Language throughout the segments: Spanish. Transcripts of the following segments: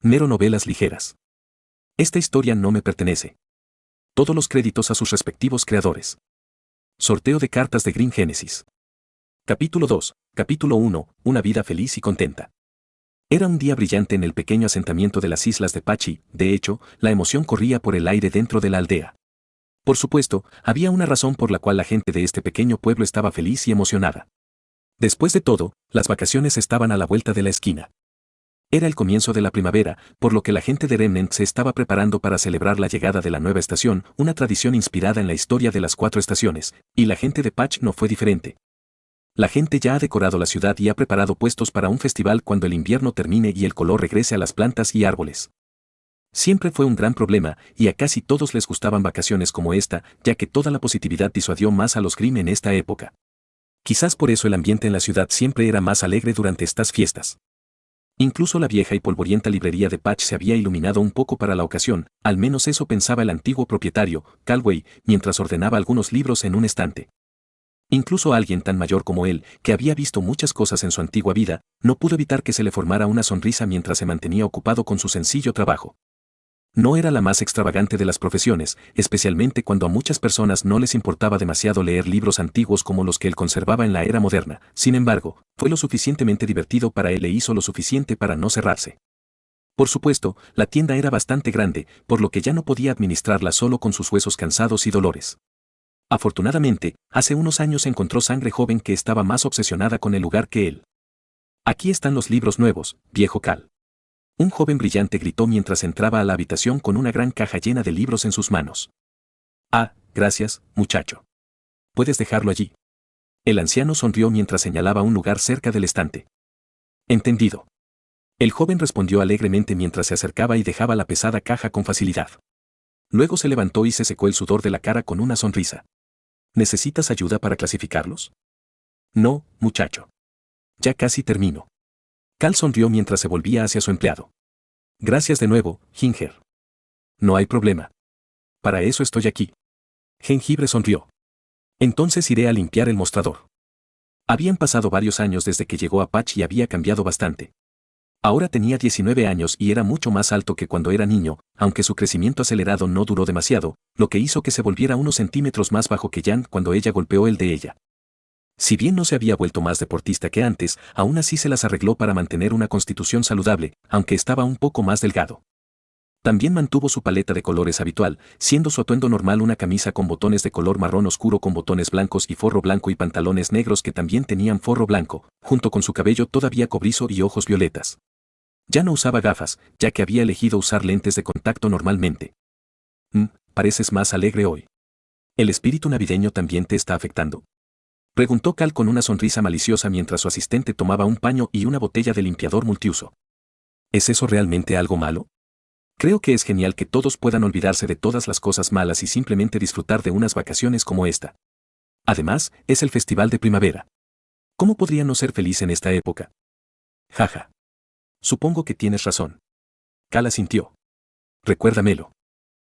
Mero novelas ligeras. Esta historia no me pertenece. Todos los créditos a sus respectivos creadores. Sorteo de cartas de Green Genesis. Capítulo 2, Capítulo 1, Una vida feliz y contenta. Era un día brillante en el pequeño asentamiento de las islas de Pachi. De hecho, la emoción corría por el aire dentro de la aldea. Por supuesto, había una razón por la cual la gente de este pequeño pueblo estaba feliz y emocionada. Después de todo, las vacaciones estaban a la vuelta de la esquina. Era el comienzo de la primavera, por lo que la gente de Remnant se estaba preparando para celebrar la llegada de la nueva estación, una tradición inspirada en la historia de las 4 estaciones, y la gente de Patch no fue diferente. La gente ya ha decorado la ciudad y ha preparado puestos para un festival cuando el invierno termine y el color regrese a las plantas y árboles. Siempre fue un gran problema, y a casi todos les gustaban vacaciones como esta, ya que toda la positividad disuadió más a los Grimm en esta época. Quizás por eso el ambiente en la ciudad siempre era más alegre durante estas fiestas. Incluso la vieja y polvorienta librería de Patch se había iluminado un poco para la ocasión, al menos eso pensaba el antiguo propietario, Calway, mientras ordenaba algunos libros en un estante. Incluso alguien tan mayor como él, que había visto muchas cosas en su antigua vida, no pudo evitar que se le formara una sonrisa mientras se mantenía ocupado con su sencillo trabajo. No era la más extravagante de las profesiones, especialmente cuando a muchas personas no les importaba demasiado leer libros antiguos como los que él conservaba en la era moderna. Sin embargo, fue lo suficientemente divertido para él e hizo lo suficiente para no cerrarse. Por supuesto, la tienda era bastante grande, por lo que ya no podía administrarla solo con sus huesos cansados y dolores. Afortunadamente, hace unos años encontró sangre joven que estaba más obsesionada con el lugar que él. Aquí están los libros nuevos, viejo Cal. Un joven brillante gritó mientras entraba a la habitación con una gran caja llena de libros en sus manos. Ah, gracias, muchacho. Puedes dejarlo allí. El anciano sonrió mientras señalaba un lugar cerca del estante. Entendido. El joven respondió alegremente mientras se acercaba y dejaba la pesada caja con facilidad. Luego se levantó y se secó el sudor de la cara con una sonrisa. ¿Necesitas ayuda para clasificarlos? No, muchacho. Ya casi termino. Cal sonrió mientras se volvía hacia su empleado. Gracias de nuevo, Ginger. No hay problema. Para eso estoy aquí. Jengibre sonrió. Entonces iré a limpiar el mostrador. Habían pasado varios años desde que llegó a Patch y había cambiado bastante. Ahora tenía 19 años y era mucho más alto que cuando era niño, aunque su crecimiento acelerado no duró demasiado, lo que hizo que se volviera unos centímetros más bajo que Jan cuando ella golpeó el de ella. Si bien no se había vuelto más deportista que antes, aún así se las arregló para mantener una constitución saludable, aunque estaba un poco más delgado. También mantuvo su paleta de colores habitual, siendo su atuendo normal una camisa con botones de color marrón oscuro con botones blancos y forro blanco y pantalones negros que también tenían forro blanco, junto con su cabello todavía cobrizo y ojos violetas. Ya no usaba gafas, ya que había elegido usar lentes de contacto normalmente. Pareces más alegre hoy. ¿El espíritu navideño también te está afectando? Preguntó Cal con una sonrisa maliciosa mientras su asistente tomaba un paño y una botella de limpiador multiuso. ¿Es eso realmente algo malo? Creo que es genial que todos puedan olvidarse de todas las cosas malas y simplemente disfrutar de unas vacaciones como esta. Además, es el festival de primavera. ¿Cómo podría no ser feliz en esta época? Jaja. Supongo que tienes razón. Cal asintió. Recuérdamelo.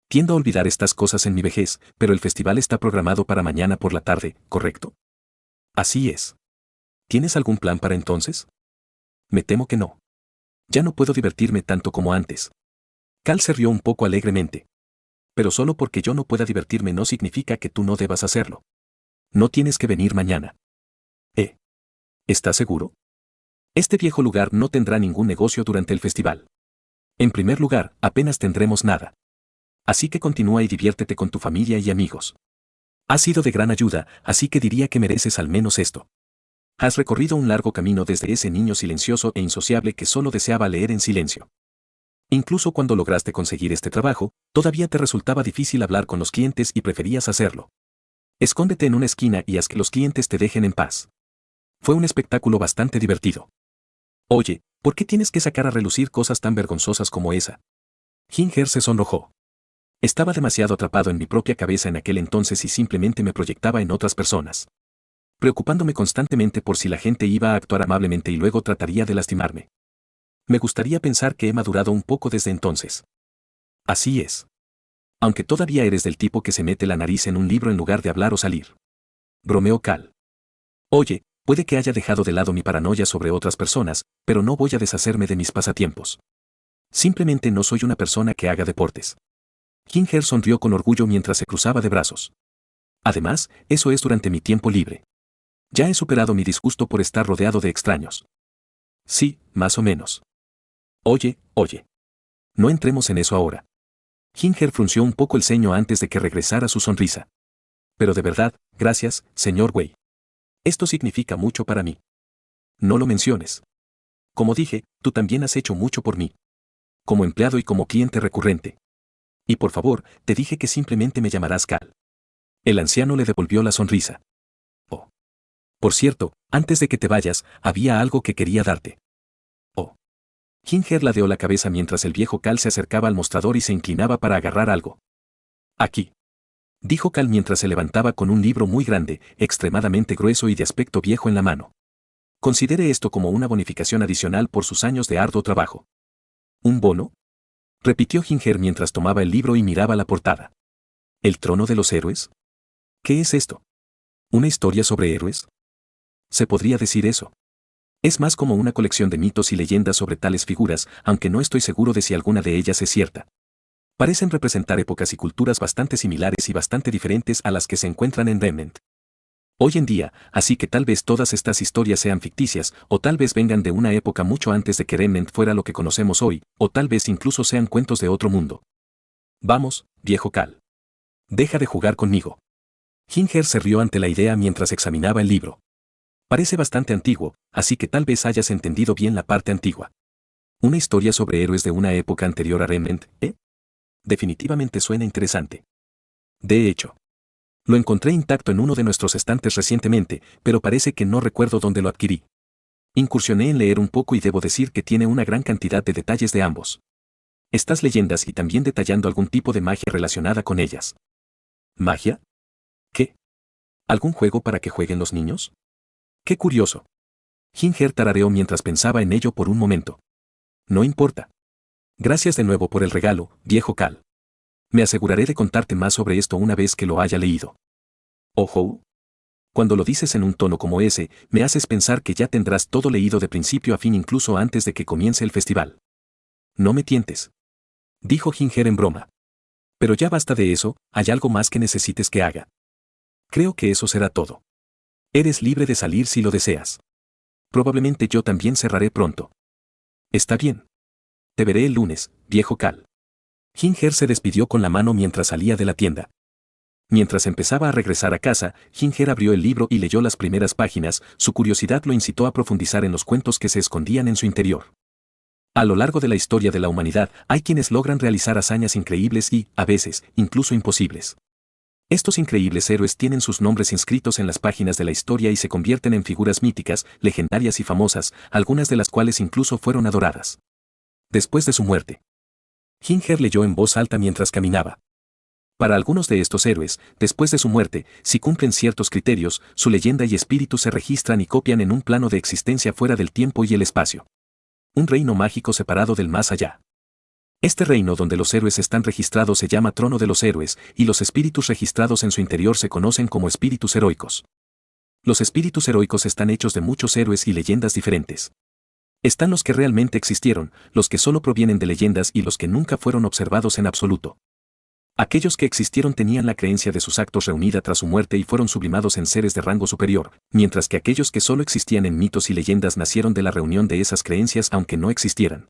Tiendo a olvidar estas cosas en mi vejez, pero el festival está programado para mañana por la tarde, ¿correcto? Así es. ¿Tienes algún plan para entonces? Me temo que no. Ya no puedo divertirme tanto como antes. Cal se rió un poco alegremente. Pero solo porque yo no pueda divertirme no significa que tú no debas hacerlo. No tienes que venir mañana. ¿Estás seguro? Este viejo lugar no tendrá ningún negocio durante el festival. En primer lugar, apenas tendremos nada. Así que continúa y diviértete con tu familia y amigos. Has sido de gran ayuda, así que diría que mereces al menos esto. Has recorrido un largo camino desde ese niño silencioso e insociable que solo deseaba leer en silencio. Incluso cuando lograste conseguir este trabajo, todavía te resultaba difícil hablar con los clientes y preferías hacerlo. Escóndete en una esquina y haz que los clientes te dejen en paz. Fue un espectáculo bastante divertido. Oye, ¿por qué tienes que sacar a relucir cosas tan vergonzosas como esa? Ginger se sonrojó. Estaba demasiado atrapado en mi propia cabeza en aquel entonces y simplemente me proyectaba en otras personas. Preocupándome constantemente por si la gente iba a actuar amablemente y luego trataría de lastimarme. Me gustaría pensar que he madurado un poco desde entonces. Así es. Aunque todavía eres del tipo que se mete la nariz en un libro en lugar de hablar o salir. Bromeó Cal. Oye, puede que haya dejado de lado mi paranoia sobre otras personas, pero no voy a deshacerme de mis pasatiempos. Simplemente no soy una persona que haga deportes. Ginger sonrió con orgullo mientras se cruzaba de brazos. Además, eso es durante mi tiempo libre. Ya he superado mi disgusto por estar rodeado de extraños. Sí, más o menos. Oye, oye. No entremos en eso ahora. Ginger frunció un poco el ceño antes de que regresara su sonrisa. Pero de verdad, gracias, señor Wei. Esto significa mucho para mí. No lo menciones. Como dije, tú también has hecho mucho por mí. Como empleado y como cliente recurrente. Y por favor, te dije que simplemente me llamarás Cal. El anciano le devolvió la sonrisa. Oh. Por cierto, antes de que te vayas, había algo que quería darte. Oh. Ginger ladeó la cabeza mientras el viejo Cal se acercaba al mostrador y se inclinaba para agarrar algo. Aquí. Dijo Cal mientras se levantaba con un libro muy grande, extremadamente grueso y de aspecto viejo en la mano. Considere esto como una bonificación adicional por sus años de arduo trabajo. ¿Un bono? Repitió Ginger mientras tomaba el libro y miraba la portada. ¿El trono de los héroes? ¿Qué es esto? ¿Una historia sobre héroes? Se podría decir eso. Es más como una colección de mitos y leyendas sobre tales figuras, aunque no estoy seguro de si alguna de ellas es cierta. Parecen representar épocas y culturas bastante similares y bastante diferentes a las que se encuentran en Remnant. Hoy en día, así que tal vez todas estas historias sean ficticias, o tal vez vengan de una época mucho antes de que Remnant fuera lo que conocemos hoy, o tal vez incluso sean cuentos de otro mundo. Vamos, viejo Cal. Deja de jugar conmigo. Ginger se rió ante la idea mientras examinaba el libro. Parece bastante antiguo, así que tal vez hayas entendido bien la parte antigua. Una historia sobre héroes de una época anterior a Remnant, ¿eh? Definitivamente suena interesante. De hecho, lo encontré intacto en uno de nuestros estantes recientemente, pero parece que no recuerdo dónde lo adquirí. Incursioné en leer un poco y debo decir que tiene una gran cantidad de detalles de ambos. Estas leyendas y también detallando algún tipo de magia relacionada con ellas. ¿Magia? ¿Qué? ¿Algún juego para que jueguen los niños? ¡Qué curioso! Ginger tarareó mientras pensaba en ello por un momento. No importa. Gracias de nuevo por el regalo, viejo Cal. Me aseguraré de contarte más sobre esto una vez que lo haya leído. Ojo. Cuando lo dices en un tono como ese, me haces pensar que ya tendrás todo leído de principio a fin incluso antes de que comience el festival. No me tientes. Dijo Ginger en broma. Pero ya basta de eso, ¿hay algo más que necesites que haga? Creo que eso será todo. Eres libre de salir si lo deseas. Probablemente yo también cerraré pronto. Está bien. Te veré el lunes, viejo Cal. Ginger se despidió con la mano mientras salía de la tienda. Mientras empezaba a regresar a casa, Ginger abrió el libro y leyó las primeras páginas, su curiosidad lo incitó a profundizar en los cuentos que se escondían en su interior. A lo largo de la historia de la humanidad, hay quienes logran realizar hazañas increíbles y, a veces, incluso imposibles. Estos increíbles héroes tienen sus nombres inscritos en las páginas de la historia y se convierten en figuras míticas, legendarias y famosas, algunas de las cuales incluso fueron adoradas. Después de su muerte. Ginger leyó en voz alta mientras caminaba. Para algunos de estos héroes, después de su muerte, si cumplen ciertos criterios, su leyenda y espíritu se registran y copian en un plano de existencia fuera del tiempo y el espacio. Un reino mágico separado del más allá. Este reino donde los héroes están registrados se llama Trono de los Héroes, y los espíritus registrados en su interior se conocen como espíritus heroicos. Los espíritus heroicos están hechos de muchos héroes y leyendas diferentes. Están los que realmente existieron, los que solo provienen de leyendas y los que nunca fueron observados en absoluto. Aquellos que existieron tenían la creencia de sus actos reunida tras su muerte y fueron sublimados en seres de rango superior, mientras que aquellos que solo existían en mitos y leyendas nacieron de la reunión de esas creencias aunque no existieran.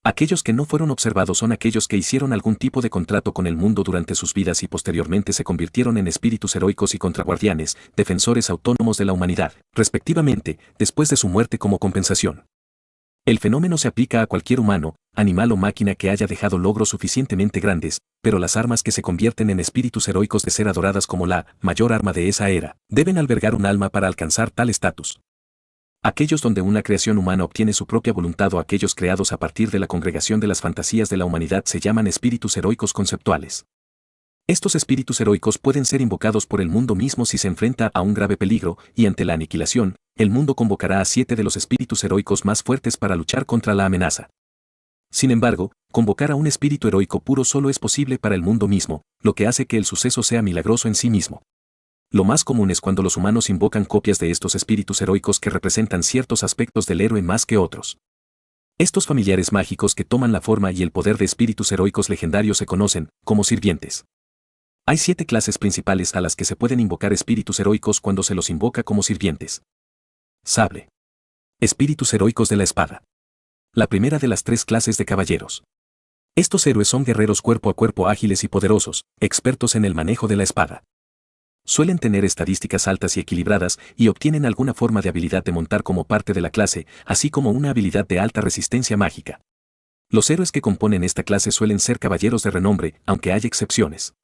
Aquellos que no fueron observados son aquellos que hicieron algún tipo de contrato con el mundo durante sus vidas y posteriormente se convirtieron en espíritus heroicos y contraguardianes, defensores autónomos de la humanidad, respectivamente, después de su muerte como compensación. El fenómeno se aplica a cualquier humano, animal o máquina que haya dejado logros suficientemente grandes, pero las armas que se convierten en espíritus heroicos de ser adoradas como la mayor arma de esa era, deben albergar un alma para alcanzar tal estatus. Aquellos donde una creación humana obtiene su propia voluntad o aquellos creados a partir de la congregación de las fantasías de la humanidad se llaman espíritus heroicos conceptuales. Estos espíritus heroicos pueden ser invocados por el mundo mismo si se enfrenta a un grave peligro, y ante la aniquilación, el mundo convocará a 7 de los espíritus heroicos más fuertes para luchar contra la amenaza. Sin embargo, convocar a un espíritu heroico puro solo es posible para el mundo mismo, lo que hace que el suceso sea milagroso en sí mismo. Lo más común es cuando los humanos invocan copias de estos espíritus heroicos que representan ciertos aspectos del héroe más que otros. Estos familiares mágicos que toman la forma y el poder de espíritus heroicos legendarios se conocen como sirvientes. Hay 7 clases principales a las que se pueden invocar espíritus heroicos cuando se los invoca como sirvientes. Sable. Espíritus heroicos de la espada. La primera de las 3 clases de caballeros. Estos héroes son guerreros cuerpo a cuerpo ágiles y poderosos, expertos en el manejo de la espada. Suelen tener estadísticas altas y equilibradas y obtienen alguna forma de habilidad de montar como parte de la clase, así como una habilidad de alta resistencia mágica. Los héroes que componen esta clase suelen ser caballeros de renombre, aunque hay excepciones.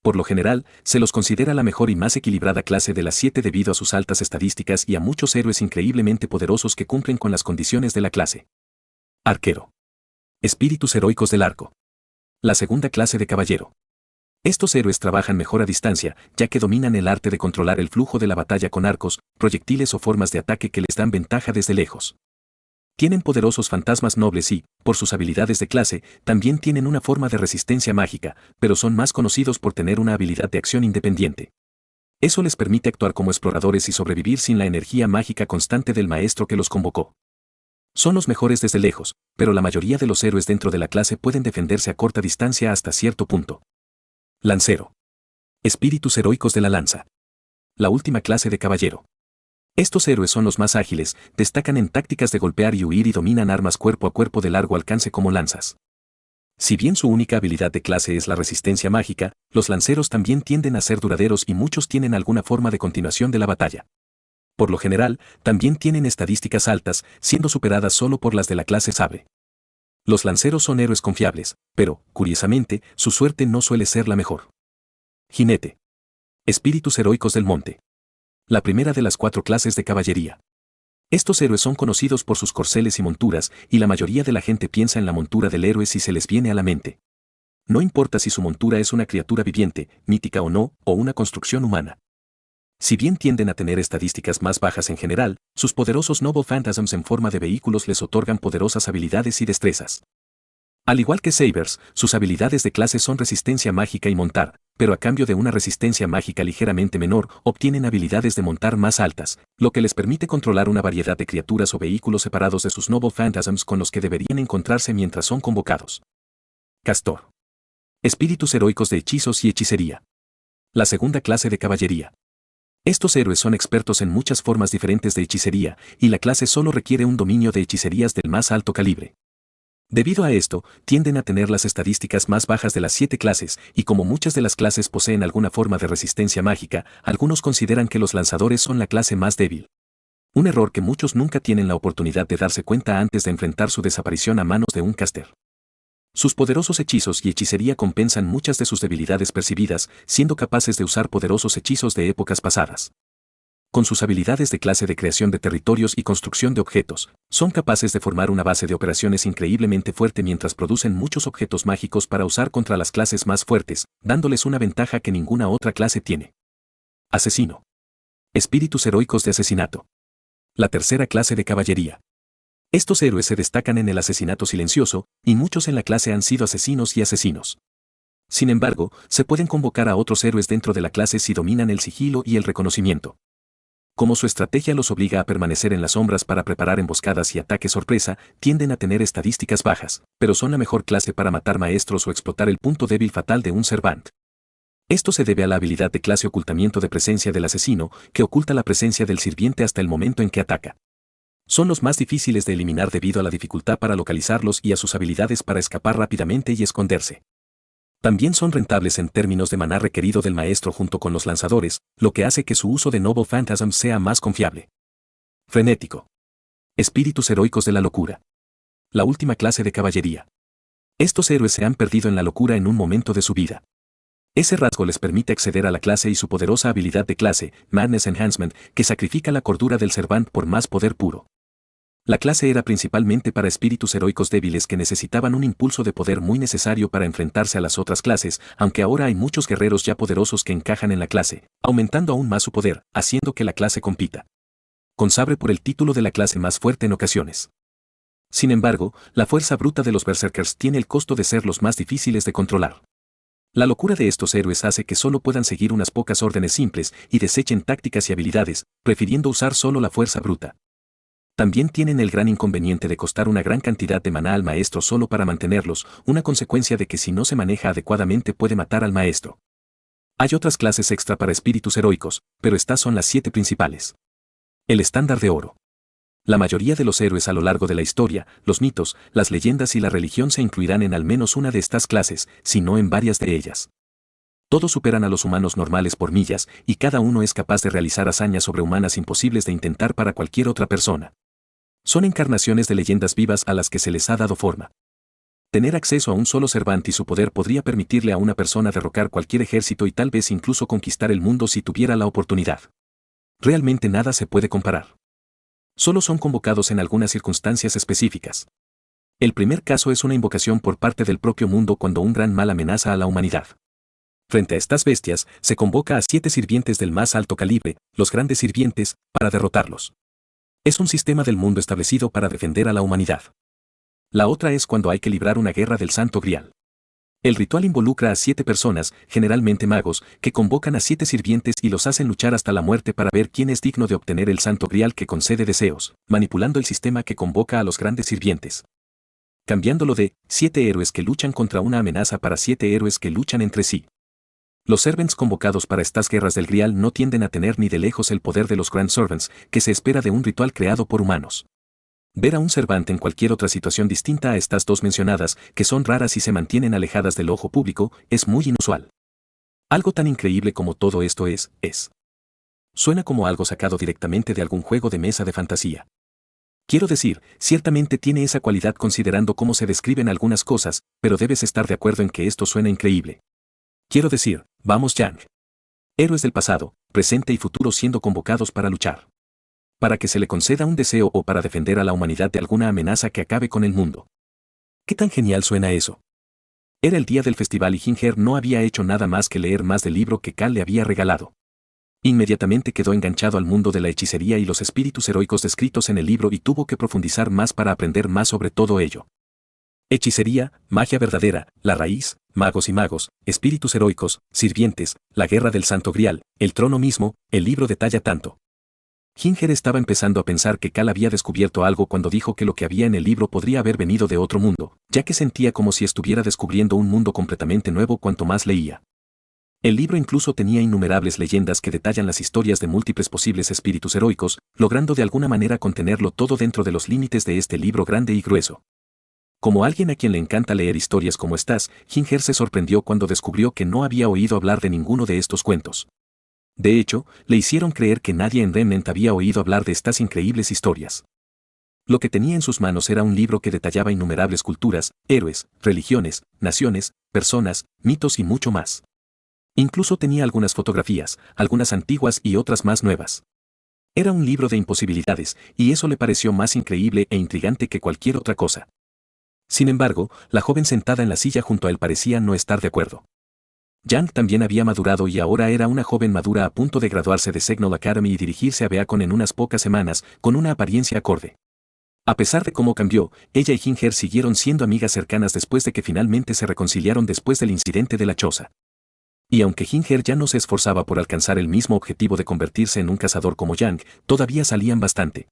Por lo general, se los considera la mejor y más equilibrada clase de las 7 debido a sus altas estadísticas y a muchos héroes increíblemente poderosos que cumplen con las condiciones de la clase. Arquero. Espíritus heroicos del arco. La segunda clase de caballero. Estos héroes trabajan mejor a distancia, ya que dominan el arte de controlar el flujo de la batalla con arcos, proyectiles o formas de ataque que les dan ventaja desde lejos. Tienen poderosos fantasmas nobles y, por sus habilidades de clase, también tienen una forma de resistencia mágica, pero son más conocidos por tener una habilidad de acción independiente. Eso les permite actuar como exploradores y sobrevivir sin la energía mágica constante del maestro que los convocó. Son los mejores desde lejos, pero la mayoría de los héroes dentro de la clase pueden defenderse a corta distancia hasta cierto punto. Lancero. Espíritus heroicos de la lanza. La última clase de caballero. Estos héroes son los más ágiles, destacan en tácticas de golpear y huir y dominan armas cuerpo a cuerpo de largo alcance como lanzas. Si bien su única habilidad de clase es la resistencia mágica, los lanceros también tienden a ser duraderos y muchos tienen alguna forma de continuación de la batalla. Por lo general, también tienen estadísticas altas, siendo superadas solo por las de la clase sabre. Los lanceros son héroes confiables, pero, curiosamente, su suerte no suele ser la mejor. Jinete. Espíritus heroicos del monte. La primera de las 4 clases de caballería. Estos héroes son conocidos por sus corceles y monturas, y la mayoría de la gente piensa en la montura del héroe si se les viene a la mente. No importa si su montura es una criatura viviente, mítica o no, o una construcción humana. Si bien tienden a tener estadísticas más bajas en general, sus poderosos Noble Phantasms en forma de vehículos les otorgan poderosas habilidades y destrezas. Al igual que Sabers, sus habilidades de clase son resistencia mágica y montar, pero a cambio de una resistencia mágica ligeramente menor, obtienen habilidades de montar más altas, lo que les permite controlar una variedad de criaturas o vehículos separados de sus Noble Phantasms con los que deberían encontrarse mientras son convocados. Castor. Espíritus heroicos de hechizos y hechicería. La segunda clase de caballería. Estos héroes son expertos en muchas formas diferentes de hechicería, y la clase solo requiere un dominio de hechicerías del más alto calibre. Debido a esto, tienden a tener las estadísticas más bajas de las 7 clases, y como muchas de las clases poseen alguna forma de resistencia mágica, algunos consideran que los lanzadores son la clase más débil. Un error que muchos nunca tienen la oportunidad de darse cuenta antes de enfrentar su desaparición a manos de un caster. Sus poderosos hechizos y hechicería compensan muchas de sus debilidades percibidas, siendo capaces de usar poderosos hechizos de épocas pasadas. Con sus habilidades de clase de creación de territorios y construcción de objetos, son capaces de formar una base de operaciones increíblemente fuerte mientras producen muchos objetos mágicos para usar contra las clases más fuertes, dándoles una ventaja que ninguna otra clase tiene. Asesino. Espíritus heroicos de asesinato. La tercera clase de caballería. Estos héroes se destacan en el asesinato silencioso, y muchos en la clase han sido asesinos y asesinos. Sin embargo, se pueden convocar a otros héroes dentro de la clase si dominan el sigilo y el reconocimiento. Como su estrategia los obliga a permanecer en las sombras para preparar emboscadas y ataques sorpresa, tienden a tener estadísticas bajas, pero son la mejor clase para matar maestros o explotar el punto débil fatal de un servant. Esto se debe a la habilidad de clase ocultamiento de presencia del asesino, que oculta la presencia del sirviente hasta el momento en que ataca. Son los más difíciles de eliminar debido a la dificultad para localizarlos y a sus habilidades para escapar rápidamente y esconderse. También son rentables en términos de maná requerido del maestro junto con los lanzadores, lo que hace que su uso de Noble Phantasm sea más confiable. Frenético. Espíritus heroicos de la locura. La última clase de caballería. Estos héroes se han perdido en la locura en un momento de su vida. Ese rasgo les permite acceder a la clase y su poderosa habilidad de clase, Madness Enhancement, que sacrifica la cordura del servant por más poder puro. La clase era principalmente para espíritus heroicos débiles que necesitaban un impulso de poder muy necesario para enfrentarse a las otras clases, aunque ahora hay muchos guerreros ya poderosos que encajan en la clase, aumentando aún más su poder, haciendo que la clase compita. Consabre por el título de la clase más fuerte en ocasiones. Sin embargo, la fuerza bruta de los berserkers tiene el costo de ser los más difíciles de controlar. La locura de estos héroes hace que solo puedan seguir unas pocas órdenes simples y desechen tácticas y habilidades, prefiriendo usar solo la fuerza bruta. También tienen el gran inconveniente de costar una gran cantidad de maná al maestro solo para mantenerlos, una consecuencia de que si no se maneja adecuadamente puede matar al maestro. Hay otras clases extra para espíritus heroicos, pero estas son las 7 principales. El estándar de oro. La mayoría de los héroes a lo largo de la historia, los mitos, las leyendas y la religión se incluirán en al menos una de estas clases, si no en varias de ellas. Todos superan a los humanos normales por millas, y cada uno es capaz de realizar hazañas sobrehumanas imposibles de intentar para cualquier otra persona. Son encarnaciones de leyendas vivas a las que se les ha dado forma. Tener acceso a un solo Cervantes y su poder podría permitirle a una persona derrocar cualquier ejército y tal vez incluso conquistar el mundo si tuviera la oportunidad. Realmente nada se puede comparar. Solo son convocados en algunas circunstancias específicas. El primer caso es una invocación por parte del propio mundo cuando un gran mal amenaza a la humanidad. Frente a estas bestias, se convoca a 7 sirvientes del más alto calibre, los grandes sirvientes, para derrotarlos. Es un sistema del mundo establecido para defender a la humanidad. La otra es cuando hay que librar una guerra del Santo Grial. El ritual involucra a 7 personas, generalmente magos, que convocan a 7 sirvientes y los hacen luchar hasta la muerte para ver quién es digno de obtener el Santo Grial que concede deseos, manipulando el sistema que convoca a los grandes sirvientes. Cambiándolo de 7 héroes que luchan contra una amenaza para 7 héroes que luchan entre sí. Los servants convocados para estas guerras del Grial no tienden a tener ni de lejos el poder de los Grand Servants que se espera de un ritual creado por humanos. Ver a un servante en cualquier otra situación distinta a estas dos mencionadas, que son raras y se mantienen alejadas del ojo público, es muy inusual. Algo tan increíble como todo esto es. Suena como algo sacado directamente de algún juego de mesa de fantasía. Quiero decir, ciertamente tiene esa cualidad considerando cómo se describen algunas cosas, pero debes estar de acuerdo en que esto suena increíble. Quiero decir, vamos Yang. Héroes del pasado, presente y futuro siendo convocados para luchar. Para que se le conceda un deseo o para defender a la humanidad de alguna amenaza que acabe con el mundo. ¿Qué tan genial suena eso? Era el día del festival y Ginger no había hecho nada más que leer más del libro que Cal le había regalado. Inmediatamente quedó enganchado al mundo de la hechicería y los espíritus heroicos descritos en el libro y tuvo que profundizar más para aprender más sobre todo ello. Hechicería, magia verdadera, la raíz, magos y magos, espíritus heroicos, sirvientes, la guerra del Santo Grial, el trono mismo, el libro detalla tanto. Ginger estaba empezando a pensar que Cal había descubierto algo cuando dijo que lo que había en el libro podría haber venido de otro mundo, ya que sentía como si estuviera descubriendo un mundo completamente nuevo cuanto más leía. El libro incluso tenía innumerables leyendas que detallan las historias de múltiples posibles espíritus heroicos, logrando de alguna manera contenerlo todo dentro de los límites de este libro grande y grueso. Como alguien a quien le encanta leer historias como estas, Ginger se sorprendió cuando descubrió que no había oído hablar de ninguno de estos cuentos. De hecho, le hicieron creer que nadie en Remnant había oído hablar de estas increíbles historias. Lo que tenía en sus manos era un libro que detallaba innumerables culturas, héroes, religiones, naciones, personas, mitos y mucho más. Incluso tenía algunas fotografías, algunas antiguas y otras más nuevas. Era un libro de imposibilidades, y eso le pareció más increíble e intrigante que cualquier otra cosa. Sin embargo, la joven sentada en la silla junto a él parecía no estar de acuerdo. Yang también había madurado y ahora era una joven madura a punto de graduarse de Signal Academy y dirigirse a Beacon en unas pocas semanas, con una apariencia acorde. A pesar de cómo cambió, ella y Ginger siguieron siendo amigas cercanas después de que finalmente se reconciliaron después del incidente de la choza. Y aunque Ginger ya no se esforzaba por alcanzar el mismo objetivo de convertirse en un cazador como Yang, todavía salían bastante.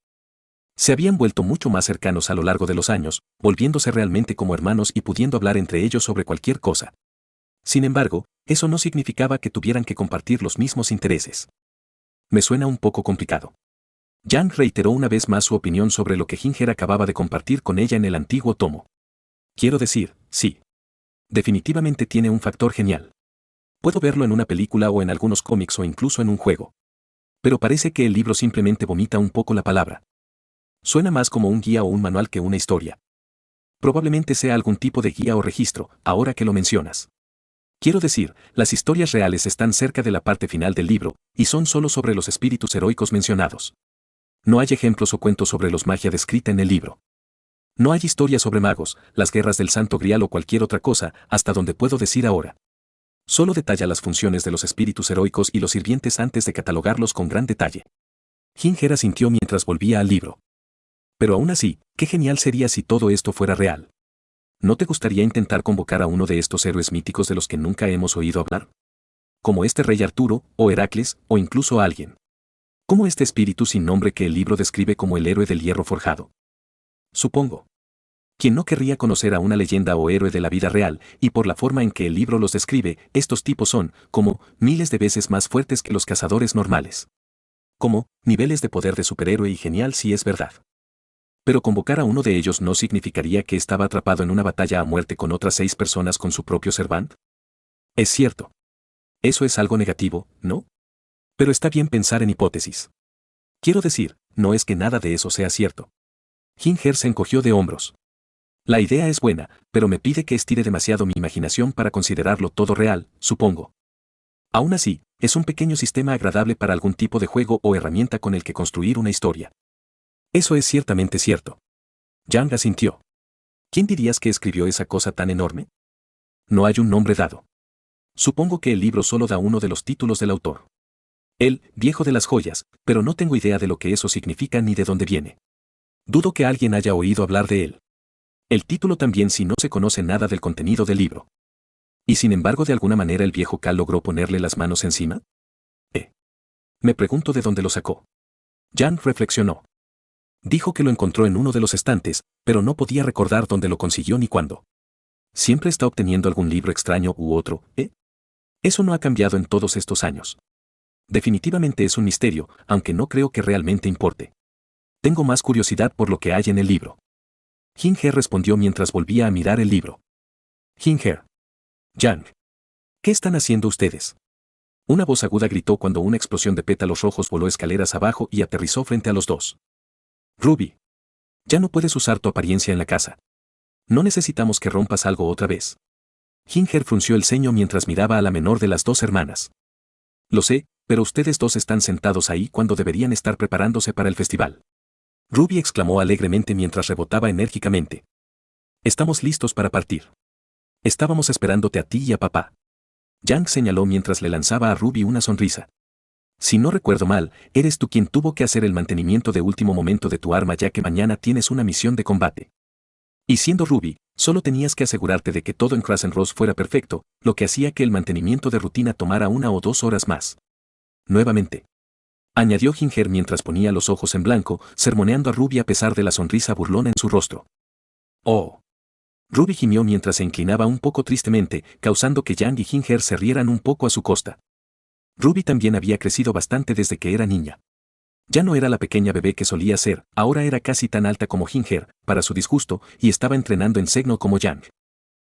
Se habían vuelto mucho más cercanos a lo largo de los años, volviéndose realmente como hermanos y pudiendo hablar entre ellos sobre cualquier cosa. Sin embargo, eso no significaba que tuvieran que compartir los mismos intereses. Me suena un poco complicado. Yang reiteró una vez más su opinión sobre lo que Ginger acababa de compartir con ella en el antiguo tomo. Quiero decir, sí. Definitivamente tiene un factor genial. Puedo verlo en una película o en algunos cómics o incluso en un juego. Pero parece que el libro simplemente vomita un poco la palabra. Suena más como un guía o un manual que una historia. Probablemente sea algún tipo de guía o registro, ahora que lo mencionas. Quiero decir, las historias reales están cerca de la parte final del libro, y son solo sobre los espíritus heroicos mencionados. No hay ejemplos o cuentos sobre los magia descrita en el libro. No hay historias sobre magos, las guerras del Santo Grial o cualquier otra cosa, hasta donde puedo decir ahora. Solo detalla las funciones de los espíritus heroicos y los sirvientes antes de catalogarlos con gran detalle. Ginger asintió mientras volvía al libro. Pero aún así, qué genial sería si todo esto fuera real. ¿No te gustaría intentar convocar a uno de estos héroes míticos de los que nunca hemos oído hablar? Como este rey Arturo, o Heracles, o incluso a alguien. ¿Cómo este espíritu sin nombre que el libro describe como el héroe del hierro forjado? Supongo. ¿Quién no querría conocer a una leyenda o héroe de la vida real, y por la forma en que el libro los describe, estos tipos son, como, miles de veces más fuertes que los cazadores normales? Como, niveles de poder de superhéroe y genial si es verdad. Pero convocar a uno de ellos no significaría que estaba atrapado en una batalla a muerte con otras 6 personas con su propio servant. Es cierto. Eso es algo negativo, ¿no? Pero está bien pensar en hipótesis. Quiero decir, no es que nada de eso sea cierto. Ginger se encogió de hombros. La idea es buena, pero me pide que estire demasiado mi imaginación para considerarlo todo real, supongo. Aún así, es un pequeño sistema agradable para algún tipo de juego o herramienta con el que construir una historia. Eso es ciertamente cierto. Yang asintió. ¿Quién dirías que escribió esa cosa tan enorme? No hay un nombre dado. Supongo que el libro solo da uno de los títulos del autor. El viejo de las joyas, pero no tengo idea de lo que eso significa ni de dónde viene. Dudo que alguien haya oído hablar de él. El título también si no se conoce nada del contenido del libro. Y sin embargo de alguna manera el viejo Cal logró ponerle las manos encima. Me pregunto de dónde lo sacó. Jan reflexionó. Dijo que lo encontró en uno de los estantes, pero no podía recordar dónde lo consiguió ni cuándo. Siempre está obteniendo algún libro extraño u otro, ¿eh? Eso no ha cambiado en todos estos años. Definitivamente es un misterio, aunque no creo que realmente importe. Tengo más curiosidad por lo que hay en el libro. Ginger respondió mientras volvía a mirar el libro. Ginger. Yang. ¿Qué están haciendo ustedes? Una voz aguda gritó cuando una explosión de pétalos rojos voló escaleras abajo y aterrizó frente a los dos. Ruby. Ya no puedes usar tu apariencia en la casa. No necesitamos que rompas algo otra vez. Ginger frunció el ceño mientras miraba a la menor de las dos hermanas. Lo sé, pero ustedes dos están sentados ahí cuando deberían estar preparándose para el festival. Ruby exclamó alegremente mientras rebotaba enérgicamente. Estamos listos para partir. Estábamos esperándote a ti y a papá. Yang señaló mientras le lanzaba a Ruby una sonrisa. Si no recuerdo mal, eres tú quien tuvo que hacer el mantenimiento de último momento de tu arma ya que mañana tienes una misión de combate. Y siendo Ruby, solo tenías que asegurarte de que todo en Crescent Rose fuera perfecto, lo que hacía que el mantenimiento de rutina tomara 1 o 2 horas más. Nuevamente. Añadió Ginger mientras ponía los ojos en blanco, sermoneando a Ruby a pesar de la sonrisa burlona en su rostro. Oh. Ruby gimió mientras se inclinaba un poco tristemente, causando que Yang y Ginger se rieran un poco a su costa. Ruby también había crecido bastante desde que era niña. Ya no era la pequeña bebé que solía ser, ahora era casi tan alta como Ginger, para su disgusto, y estaba entrenando en Segno como Yang.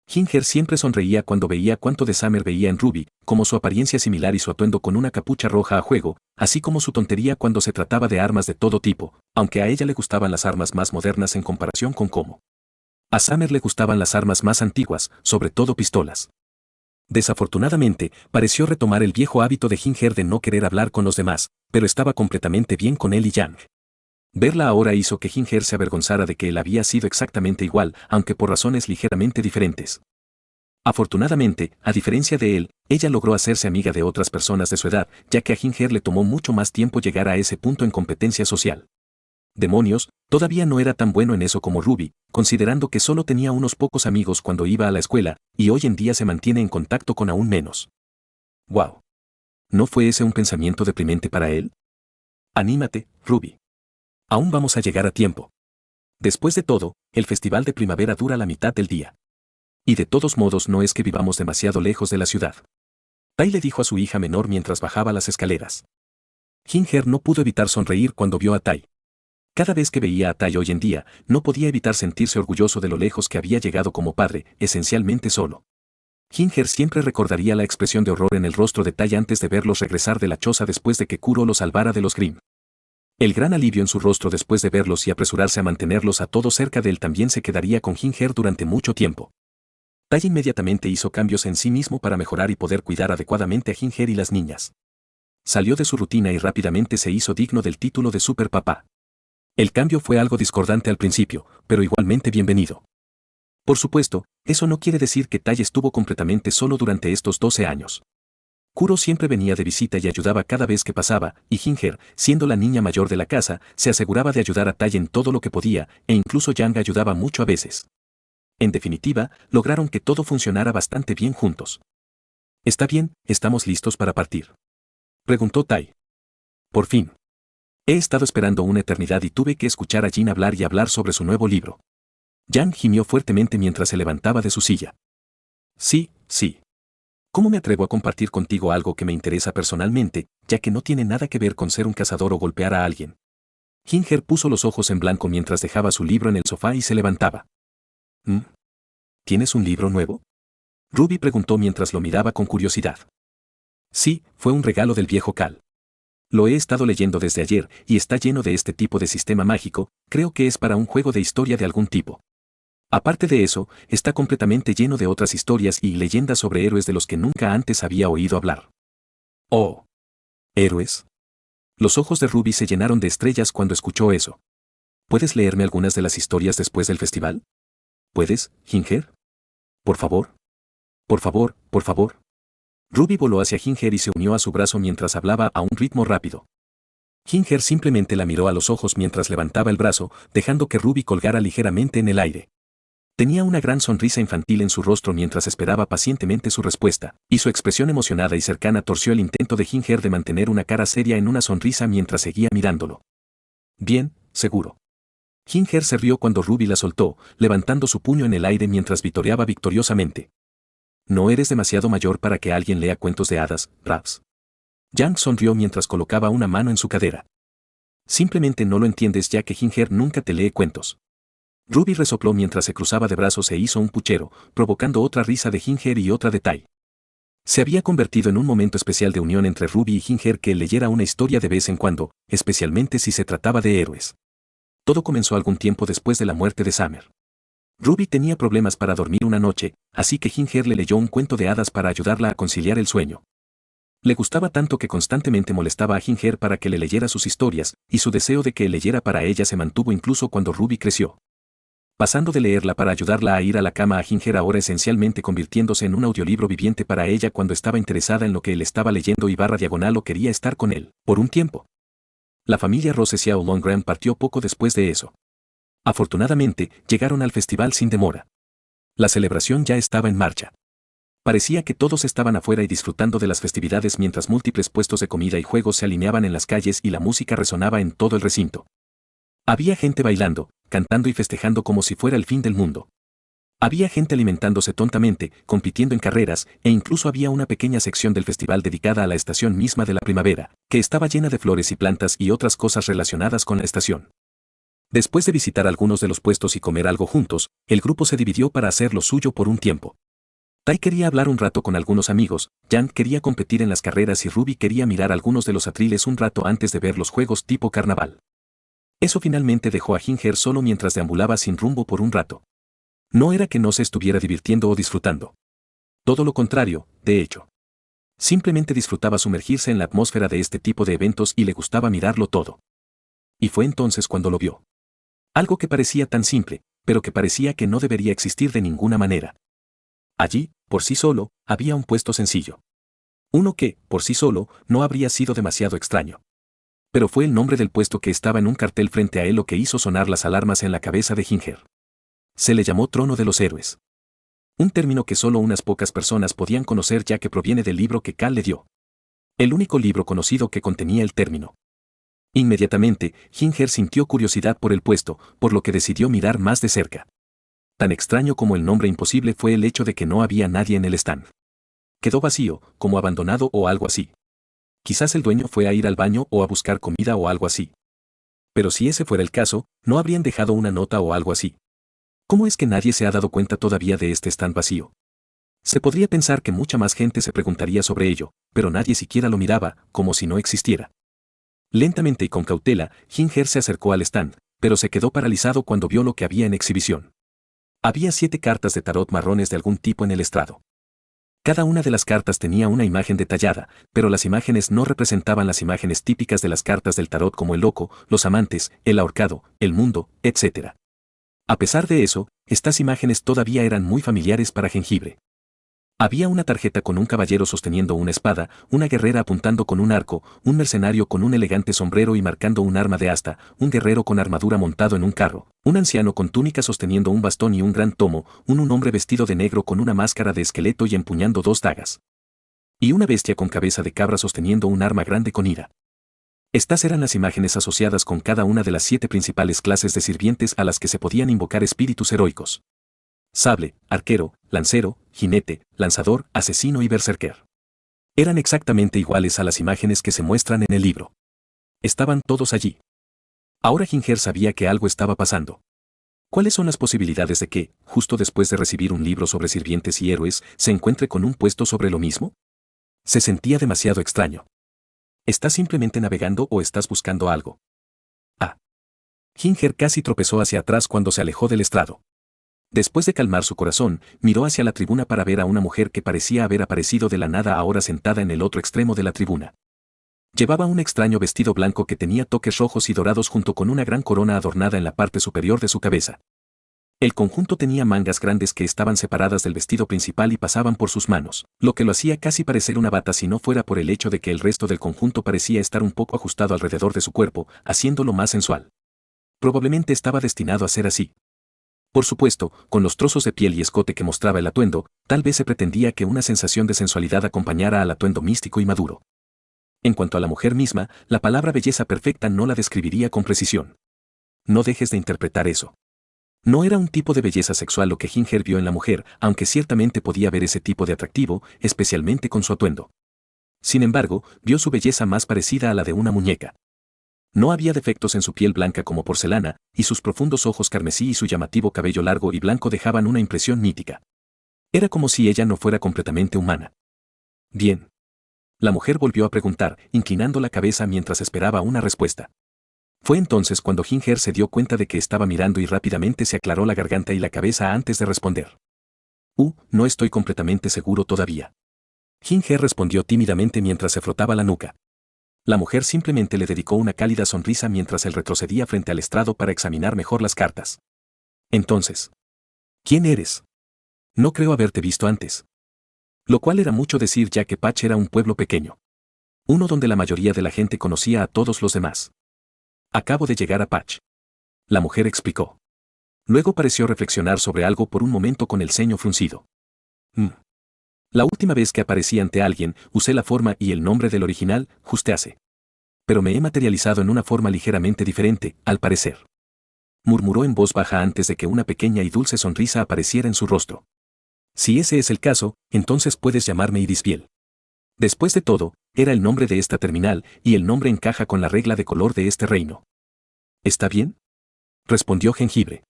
Ginger siempre sonreía cuando veía cuánto de Summer veía en Ruby, como su apariencia similar y su atuendo con una capucha roja a juego, así como su tontería cuando se trataba de armas de todo tipo, aunque a ella le gustaban las armas más modernas en comparación con cómo. A Summer le gustaban las armas más antiguas, sobre todo pistolas. Desafortunadamente, pareció retomar el viejo hábito de Ginger de no querer hablar con los demás, pero estaba completamente bien con él y Yang. Verla ahora hizo que Ginger se avergonzara de que él había sido exactamente igual, aunque por razones ligeramente diferentes. Afortunadamente, a diferencia de él, ella logró hacerse amiga de otras personas de su edad, ya que a Ginger le tomó mucho más tiempo llegar a ese punto en competencia social. Demonios, todavía no era tan bueno en eso como Ruby, considerando que solo tenía unos pocos amigos cuando iba a la escuela, y hoy en día se mantiene en contacto con aún menos. ¡Wow! ¿No fue ese un pensamiento deprimente para él? Anímate, Ruby. Aún vamos a llegar a tiempo. Después de todo, el festival de primavera dura la mitad del día. Y de todos modos no es que vivamos demasiado lejos de la ciudad. Tai le dijo a su hija menor mientras bajaba las escaleras. Ginger no pudo evitar sonreír cuando vio a Tai. Cada vez que veía a Tai hoy en día, no podía evitar sentirse orgulloso de lo lejos que había llegado como padre, esencialmente solo. Ginger siempre recordaría la expresión de horror en el rostro de Tai antes de verlos regresar de la choza después de que Kuro los salvara de los Grimm. El gran alivio en su rostro después de verlos y apresurarse a mantenerlos a todos cerca de él también se quedaría con Ginger durante mucho tiempo. Tai inmediatamente hizo cambios en sí mismo para mejorar y poder cuidar adecuadamente a Ginger y las niñas. Salió de su rutina y rápidamente se hizo digno del título de Super Papá. El cambio fue algo discordante al principio, pero igualmente bienvenido. Por supuesto, eso no quiere decir que Tai estuvo completamente solo durante estos 12 años. Kuro siempre venía de visita y ayudaba cada vez que pasaba, y Ginger, siendo la niña mayor de la casa, se aseguraba de ayudar a Tai en todo lo que podía, e incluso Yang ayudaba mucho a veces. En definitiva, lograron que todo funcionara bastante bien juntos. «Está bien, estamos listos para partir», preguntó Tai. Por fin. He estado esperando una eternidad y tuve que escuchar a Jin hablar y hablar sobre su nuevo libro. Yang gimió fuertemente mientras se levantaba de su silla. Sí, sí. ¿Cómo me atrevo a compartir contigo algo que me interesa personalmente, ya que no tiene nada que ver con ser un cazador o golpear a alguien? Ginger puso los ojos en blanco mientras dejaba su libro en el sofá y se levantaba. ¿Mm? ¿Tienes un libro nuevo? Ruby preguntó mientras lo miraba con curiosidad. Sí, fue un regalo del viejo Cal. Lo he estado leyendo desde ayer y está lleno de este tipo de sistema mágico, creo que es para un juego de historia de algún tipo. Aparte de eso, está completamente lleno de otras historias y leyendas sobre héroes de los que nunca antes había oído hablar. Oh. ¿Héroes? Los ojos de Ruby se llenaron de estrellas cuando escuchó eso. ¿Puedes leerme algunas de las historias después del festival? ¿Puedes, Ginger? ¿Por favor? Por favor, por favor. Ruby voló hacia Ginger y se unió a su brazo mientras hablaba a un ritmo rápido. Ginger simplemente la miró a los ojos mientras levantaba el brazo, dejando que Ruby colgara ligeramente en el aire. Tenía una gran sonrisa infantil en su rostro mientras esperaba pacientemente su respuesta, y su expresión emocionada y cercana torció el intento de Ginger de mantener una cara seria en una sonrisa mientras seguía mirándolo. Bien, seguro. Ginger se rió cuando Ruby la soltó, levantando su puño en el aire mientras vitoreaba victoriosamente. ¿No eres demasiado mayor para que alguien lea cuentos de hadas, Raps? Yang sonrió mientras colocaba una mano en su cadera. Simplemente no lo entiendes ya que Ginger nunca te lee cuentos. Ruby resopló mientras se cruzaba de brazos e hizo un puchero, provocando otra risa de Ginger y otra de Tai. Se había convertido en un momento especial de unión entre Ruby y Ginger que leyera una historia de vez en cuando, especialmente si se trataba de héroes. Todo comenzó algún tiempo después de la muerte de Summer. Ruby tenía problemas para dormir una noche, así que Ginger le leyó un cuento de hadas para ayudarla a conciliar el sueño. Le gustaba tanto que constantemente molestaba a Ginger para que le leyera sus historias, y su deseo de que leyera para ella se mantuvo incluso cuando Ruby creció. Pasando de leerla para ayudarla a ir a la cama a Ginger ahora esencialmente convirtiéndose en un audiolibro viviente para ella cuando estaba interesada en lo que él estaba leyendo y / o quería estar con él, por un tiempo. La familia Rose Xiao Longram partió poco después de eso. Afortunadamente, llegaron al festival sin demora. La celebración ya estaba en marcha. Parecía que todos estaban afuera y disfrutando de las festividades mientras múltiples puestos de comida y juegos se alineaban en las calles y la música resonaba en todo el recinto. Había gente bailando, cantando y festejando como si fuera el fin del mundo. Había gente alimentándose tontamente, compitiendo en carreras, e incluso había una pequeña sección del festival dedicada a la estación misma de la primavera, que estaba llena de flores y plantas y otras cosas relacionadas con la estación. Después de visitar algunos de los puestos y comer algo juntos, el grupo se dividió para hacer lo suyo por un tiempo. Tai quería hablar un rato con algunos amigos, Yang quería competir en las carreras y Ruby quería mirar algunos de los atriles un rato antes de ver los juegos tipo carnaval. Eso finalmente dejó a Ginger solo mientras deambulaba sin rumbo por un rato. No era que no se estuviera divirtiendo o disfrutando. Todo lo contrario, de hecho. Simplemente disfrutaba sumergirse en la atmósfera de este tipo de eventos y le gustaba mirarlo todo. Y fue entonces cuando lo vio. Algo que parecía tan simple, pero que parecía que no debería existir de ninguna manera. Allí, por sí solo, había un puesto sencillo. Uno que, por sí solo, no habría sido demasiado extraño. Pero fue el nombre del puesto que estaba en un cartel frente a él lo que hizo sonar las alarmas en la cabeza de Ginger. Se le llamó Trono de los Héroes. Un término que solo unas pocas personas podían conocer ya que proviene del libro que Cal le dio. El único libro conocido que contenía el término. Inmediatamente, Ginger sintió curiosidad por el puesto, por lo que decidió mirar más de cerca. Tan extraño como el nombre imposible fue el hecho de que no había nadie en el stand. Quedó vacío, como abandonado o algo así. Quizás el dueño fue a ir al baño o a buscar comida o algo así. Pero si ese fuera el caso, ¿no habrían dejado una nota o algo así? ¿Cómo es que nadie se ha dado cuenta todavía de este stand vacío? Se podría pensar que mucha más gente se preguntaría sobre ello, pero nadie siquiera lo miraba, como si no existiera. Lentamente y con cautela, Ginger se acercó al stand, pero se quedó paralizado cuando vio lo que había en exhibición. Había 7 cartas de tarot marrones de algún tipo en el estrado. Cada una de las cartas tenía una imagen detallada, pero las imágenes no representaban las imágenes típicas de las cartas del tarot como el loco, los amantes, el ahorcado, el mundo, etc. A pesar de eso, estas imágenes todavía eran muy familiares para Jengibre. Había una tarjeta con un caballero sosteniendo una espada, una guerrera apuntando con un arco, un mercenario con un elegante sombrero y marcando un arma de asta, un guerrero con armadura montado en un carro, un anciano con túnica sosteniendo un bastón y un gran tomo, un hombre vestido de negro con una máscara de esqueleto y empuñando 2 dagas. Y una bestia con cabeza de cabra sosteniendo un arma grande con ira. Estas eran las imágenes asociadas con cada una de las 7 principales clases de sirvientes a las que se podían invocar espíritus heroicos: sable, arquero, lancero, jinete, lanzador, asesino y berserker. Eran exactamente iguales a las imágenes que se muestran en el libro. Estaban todos allí. Ahora Ginger sabía que algo estaba pasando. ¿Cuáles son las posibilidades de que, justo después de recibir un libro sobre sirvientes y héroes, se encuentre con un puesto sobre lo mismo? Se sentía demasiado extraño. ¿Estás simplemente navegando o estás buscando algo? Ah. Ginger casi tropezó hacia atrás cuando se alejó del estrado. Después de calmar su corazón, miró hacia la tribuna para ver a una mujer que parecía haber aparecido de la nada ahora sentada en el otro extremo de la tribuna. Llevaba un extraño vestido blanco que tenía toques rojos y dorados junto con una gran corona adornada en la parte superior de su cabeza. El conjunto tenía mangas grandes que estaban separadas del vestido principal y pasaban por sus manos, lo que lo hacía casi parecer una bata si no fuera por el hecho de que el resto del conjunto parecía estar un poco ajustado alrededor de su cuerpo, haciéndolo más sensual. Probablemente estaba destinado a ser así. Por supuesto, con los trozos de piel y escote que mostraba el atuendo, tal vez se pretendía que una sensación de sensualidad acompañara al atuendo místico y maduro. En cuanto a la mujer misma, la palabra belleza perfecta no la describiría con precisión. No dejes de interpretar eso. No era un tipo de belleza sexual lo que Ginger vio en la mujer, aunque ciertamente podía ver ese tipo de atractivo, especialmente con su atuendo. Sin embargo, vio su belleza más parecida a la de una muñeca. No había defectos en su piel blanca como porcelana, y sus profundos ojos carmesí y su llamativo cabello largo y blanco dejaban una impresión mítica. Era como si ella no fuera completamente humana. Bien. La mujer volvió a preguntar, inclinando la cabeza mientras esperaba una respuesta. Fue entonces cuando Ginger se dio cuenta de que estaba mirando y rápidamente se aclaró la garganta y la cabeza antes de responder. No estoy completamente seguro todavía. Ginger respondió tímidamente mientras se frotaba la nuca. La mujer simplemente le dedicó una cálida sonrisa mientras él retrocedía frente al estrado para examinar mejor las cartas. Entonces, ¿quién eres? No creo haberte visto antes. Lo cual era mucho decir ya que Patch era un pueblo pequeño. Uno donde la mayoría de la gente conocía a todos los demás. Acabo de llegar a Patch. La mujer explicó. Luego pareció reflexionar sobre algo por un momento con el ceño fruncido. La última vez que aparecí ante alguien, usé la forma y el nombre del original, Justeace. Pero me he materializado en una forma ligeramente diferente, al parecer. Murmuró en voz baja antes de que una pequeña y dulce sonrisa apareciera en su rostro. Si ese es el caso, entonces puedes llamarme Irisbiel. Después de todo, era el nombre de esta terminal, y el nombre encaja con la regla de color de este reino. ¿Está bien? Respondió Jengibre.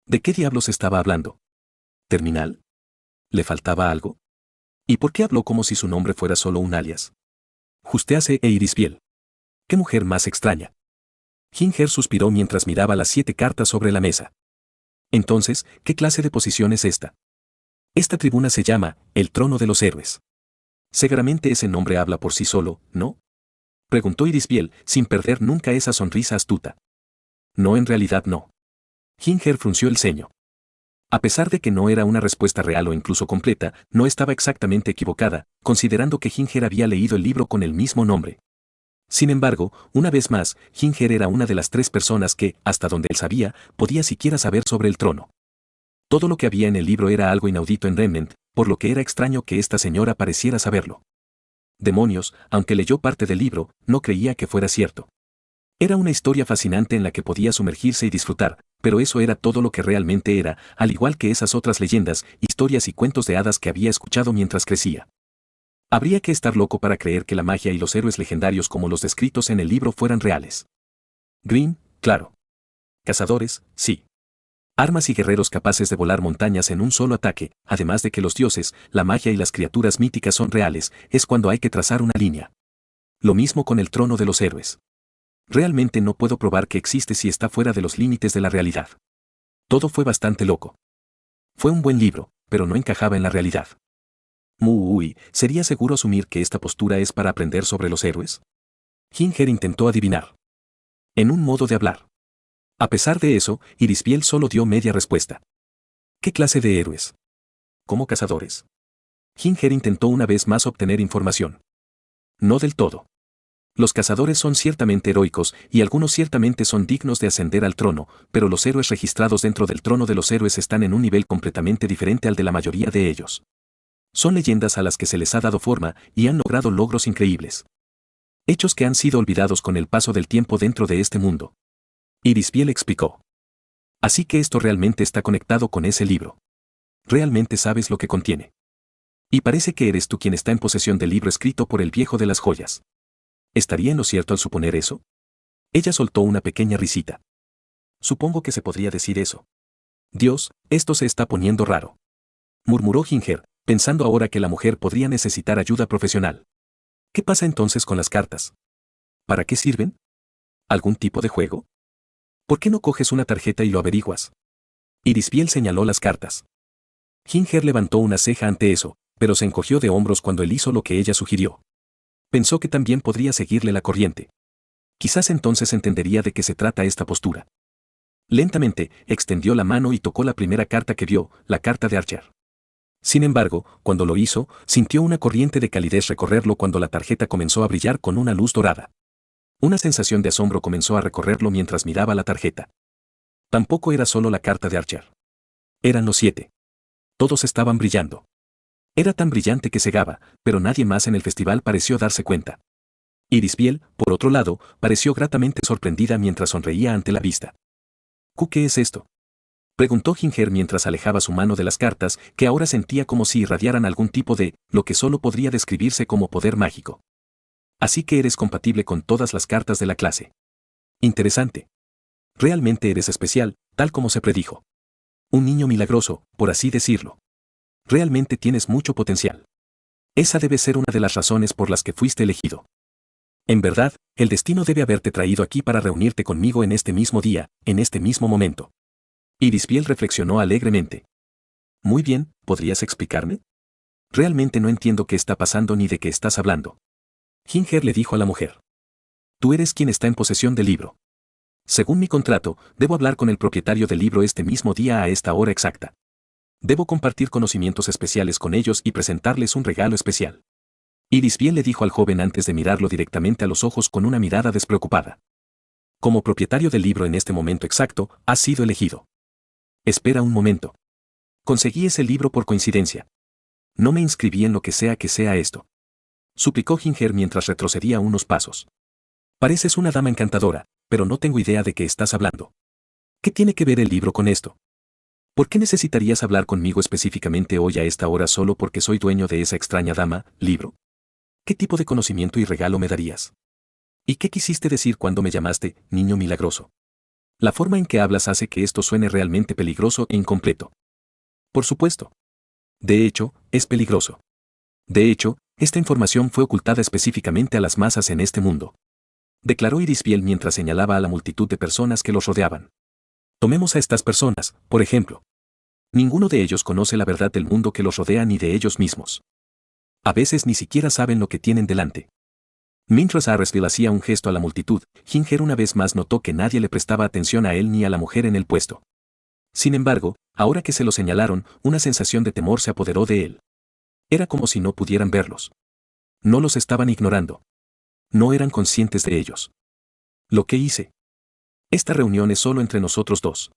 ¿De qué diablos estaba hablando? ¿Terminal? ¿Le faltaba algo? ¿Y por qué habló como si su nombre fuera solo un alias? Justeace e Irisbiel. ¡Qué mujer más extraña! Ginger suspiró mientras miraba las 7 cartas sobre la mesa. Entonces, ¿qué clase de posición es esta? Esta tribuna se llama el Trono de los Héroes. Seguramente ese nombre habla por sí solo, ¿no? Preguntó Irisbiel, sin perder nunca esa sonrisa astuta. No, en realidad no. Ginger frunció el ceño. A pesar de que no era una respuesta real o incluso completa, no estaba exactamente equivocada, considerando que Ginger había leído el libro con el mismo nombre. Sin embargo, una vez más, Ginger era una de las 3 personas que, hasta donde él sabía, podía siquiera saber sobre el trono. Todo lo que había en el libro era algo inaudito en Remnant, por lo que era extraño que esta señora pareciera saberlo. Demonios, aunque leyó parte del libro, no creía que fuera cierto. Era una historia fascinante en la que podía sumergirse y disfrutar, pero eso era todo lo que realmente era, al igual que esas otras leyendas, historias y cuentos de hadas que había escuchado mientras crecía. Habría que estar loco para creer que la magia y los héroes legendarios como los descritos en el libro fueran reales. Grimm, claro. Cazadores, sí. Armas y guerreros capaces de volar montañas en un solo ataque, además de que los dioses, la magia y las criaturas míticas son reales, es cuando hay que trazar una línea. Lo mismo con el trono de los héroes. Realmente no puedo probar que existe si está fuera de los límites de la realidad. Todo fue bastante loco. Fue un buen libro, pero no encajaba en la realidad. ¿Sería seguro asumir que esta postura es para aprender sobre los héroes? Ginger intentó adivinar. En un modo de hablar. A pesar de eso, Irisbiel solo dio media respuesta. ¿Qué clase de héroes? ¿Como cazadores? Ginger intentó una vez más obtener información. No del todo. Los cazadores son ciertamente heroicos, y algunos ciertamente son dignos de ascender al trono, pero los héroes registrados dentro del trono de los héroes están en un nivel completamente diferente al de la mayoría de ellos. Son leyendas a las que se les ha dado forma y han logrado logros increíbles. Hechos que han sido olvidados con el paso del tiempo dentro de este mundo. Irisbiel explicó. Así que esto realmente está conectado con ese libro. Realmente sabes lo que contiene. Y parece que eres tú quien está en posesión del libro escrito por el viejo de las joyas. ¿Estaría en lo cierto al suponer eso? Ella soltó una pequeña risita. Supongo que se podría decir eso. Dios, esto se está poniendo raro. Murmuró Ginger, pensando ahora que la mujer podría necesitar ayuda profesional. ¿Qué pasa entonces con las cartas? ¿Para qué sirven? ¿Algún tipo de juego? ¿Por qué no coges una tarjeta y lo averiguas? Irisbiel señaló las cartas. Ginger levantó una ceja ante eso, pero se encogió de hombros cuando él hizo lo que ella sugirió. Pensó que también podría seguirle la corriente. Quizás entonces entendería de qué se trata esta postura. Lentamente, extendió la mano y tocó la primera carta que vio, la carta de Archer. Sin embargo, cuando lo hizo, sintió una corriente de calidez recorrerlo cuando la tarjeta comenzó a brillar con una luz dorada. Una sensación de asombro comenzó a recorrerlo mientras miraba la tarjeta. Tampoco era solo la carta de Archer. Eran los 7. Todos estaban brillando. Era tan brillante que cegaba, pero nadie más en el festival pareció darse cuenta. Irisbiel, por otro lado, pareció gratamente sorprendida mientras sonreía ante la vista. ¿Qué es esto?, preguntó Ginger mientras alejaba su mano de las cartas, que ahora sentía como si irradiaran algún tipo de, lo que solo podría describirse como poder mágico. Así que eres compatible con todas las cartas de la clase. Interesante. Realmente eres especial, tal como se predijo. Un niño milagroso, por así decirlo. Realmente tienes mucho potencial. Esa debe ser una de las razones por las que fuiste elegido. En verdad, el destino debe haberte traído aquí para reunirte conmigo en este mismo día, en este mismo momento. Irisbiel reflexionó alegremente. Muy bien, ¿podrías explicarme? Realmente no entiendo qué está pasando ni de qué estás hablando. Ginger le dijo a la mujer. Tú eres quien está en posesión del libro. Según mi contrato, debo hablar con el propietario del libro este mismo día a esta hora exacta. Debo compartir conocimientos especiales con ellos y presentarles un regalo especial. Irisbiel le dijo al joven antes de mirarlo directamente a los ojos con una mirada despreocupada. Como propietario del libro en este momento exacto, has sido elegido. Espera un momento. Conseguí ese libro por coincidencia. No me inscribí en lo que sea esto. Suplicó Ginger mientras retrocedía unos pasos. Pareces una dama encantadora, pero no tengo idea de qué estás hablando. ¿Qué tiene que ver el libro con esto? ¿Por qué necesitarías hablar conmigo específicamente hoy a esta hora solo porque soy dueño de esa extraña dama, libro? ¿Qué tipo de conocimiento y regalo me darías? ¿Y qué quisiste decir cuando me llamaste, niño milagroso? La forma en que hablas hace que esto suene realmente peligroso e incompleto. Por supuesto. De hecho, es peligroso. De hecho, esta información fue ocultada específicamente a las masas en este mundo. Declaró Irisbiel mientras señalaba a la multitud de personas que los rodeaban. Tomemos a estas personas, por ejemplo. Ninguno de ellos conoce la verdad del mundo que los rodea ni de ellos mismos. A veces ni siquiera saben lo que tienen delante. Mientras Arresville hacía un gesto a la multitud, Ginger una vez más notó que nadie le prestaba atención a él ni a la mujer en el puesto. Sin embargo, ahora que se lo señalaron, una sensación de temor se apoderó de él. Era como si no pudieran verlos. No los estaban ignorando. No eran conscientes de ellos. ¿Lo que hice? Esta reunión es solo entre nosotros dos.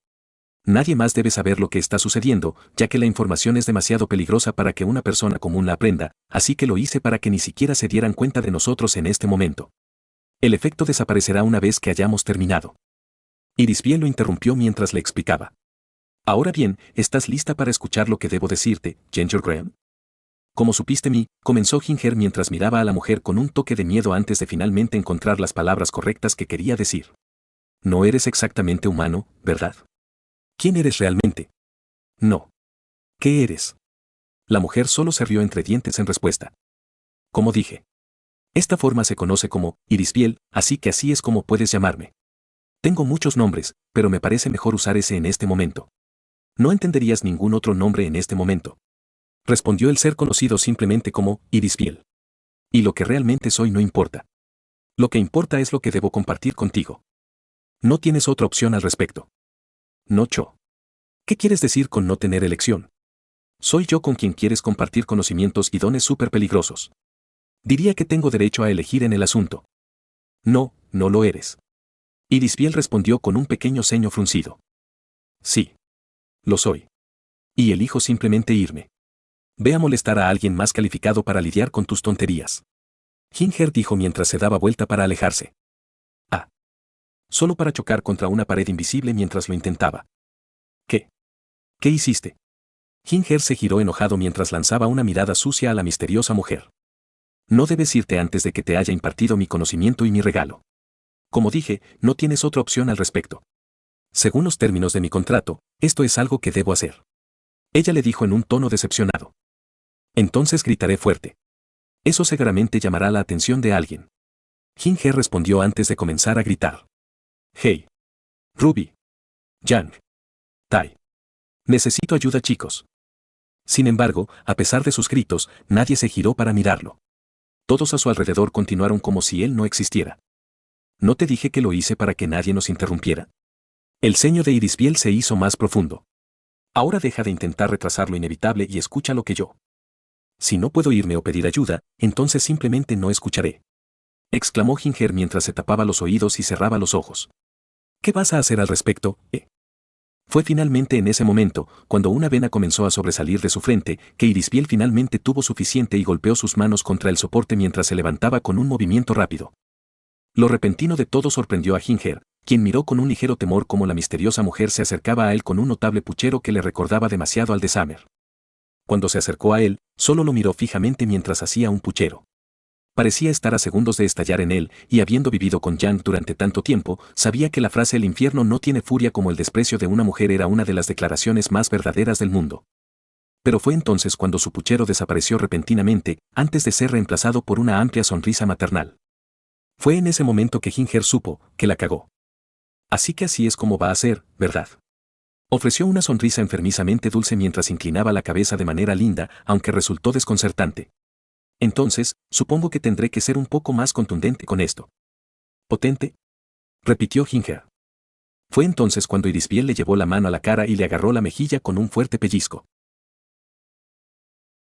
Nadie más debe saber lo que está sucediendo, ya que la información es demasiado peligrosa para que una persona común la aprenda, así que lo hice para que ni siquiera se dieran cuenta de nosotros en este momento. El efecto desaparecerá una vez que hayamos terminado. Irisbiel lo interrumpió mientras le explicaba. Ahora bien, ¿estás lista para escuchar lo que debo decirte, Ginger Graham? Como supiste mí, comenzó Ginger mientras miraba a la mujer con un toque de miedo antes de finalmente encontrar las palabras correctas que quería decir. No eres exactamente humano, ¿verdad? ¿Quién eres realmente? No. ¿Qué eres? La mujer solo se rió entre dientes en respuesta. Como dije. Esta forma se conoce como Irisbiel, así que así es como puedes llamarme. Tengo muchos nombres, pero me parece mejor usar ese en este momento. No entenderías ningún otro nombre en este momento. Respondió el ser conocido simplemente como Irisbiel. Y lo que realmente soy no importa. Lo que importa es lo que debo compartir contigo. No tienes otra opción al respecto. No, Cho. ¿Qué quieres decir con no tener elección? Soy yo con quien quieres compartir conocimientos y dones súper peligrosos. Diría que tengo derecho a elegir en el asunto. No, no lo eres. Irisbiel respondió con un pequeño ceño fruncido. Sí. Lo soy. Y elijo simplemente irme. Ve a molestar a alguien más calificado para lidiar con tus tonterías. Ginger dijo mientras se daba vuelta para alejarse. Ah. Solo para chocar contra una pared invisible mientras lo intentaba. ¿Qué? ¿Qué hiciste? Ginger se giró enojado mientras lanzaba una mirada sucia a la misteriosa mujer. No debes irte antes de que te haya impartido mi conocimiento y mi regalo. Como dije, no tienes otra opción al respecto. Según los términos de mi contrato, esto es algo que debo hacer. Ella le dijo en un tono decepcionado. Entonces gritaré fuerte. Eso seguramente llamará la atención de alguien. Ginger respondió antes de comenzar a gritar. Hey. Ruby. Yang. Tai. Necesito ayuda, chicos. Sin embargo, a pesar de sus gritos, nadie se giró para mirarlo. Todos a su alrededor continuaron como si él no existiera. ¿No te dije que lo hice para que nadie nos interrumpiera? El ceño de Irisbiel se hizo más profundo. Ahora deja de intentar retrasar lo inevitable y escucha lo que yo. Si no puedo irme o pedir ayuda, entonces simplemente no escucharé. Exclamó Ginger mientras se tapaba los oídos y cerraba los ojos. ¿Qué vas a hacer al respecto, Fue finalmente en ese momento, cuando una vena comenzó a sobresalir de su frente, que Irisbiel finalmente tuvo suficiente y golpeó sus manos contra el soporte mientras se levantaba con un movimiento rápido. Lo repentino de todo sorprendió a Ginger, quien miró con un ligero temor cómo la misteriosa mujer se acercaba a él con un notable puchero que le recordaba demasiado al de Summer. Cuando se acercó a él, solo lo miró fijamente mientras hacía un puchero. Parecía estar a segundos de estallar en él, y habiendo vivido con Yang durante tanto tiempo, sabía que la frase "el infierno no tiene furia como el desprecio de una mujer" era una de las declaraciones más verdaderas del mundo. Pero fue entonces cuando su puchero desapareció repentinamente, antes de ser reemplazado por una amplia sonrisa maternal. Fue en ese momento que Ginger supo que la cagó. Así que así es como va a ser, ¿verdad? Ofreció una sonrisa enfermizamente dulce mientras inclinaba la cabeza de manera linda, aunque resultó desconcertante. Entonces, supongo que tendré que ser un poco más contundente con esto. ¿Potente? Repitió Ginger. Fue entonces cuando Irisbiel le llevó la mano a la cara y le agarró la mejilla con un fuerte pellizco.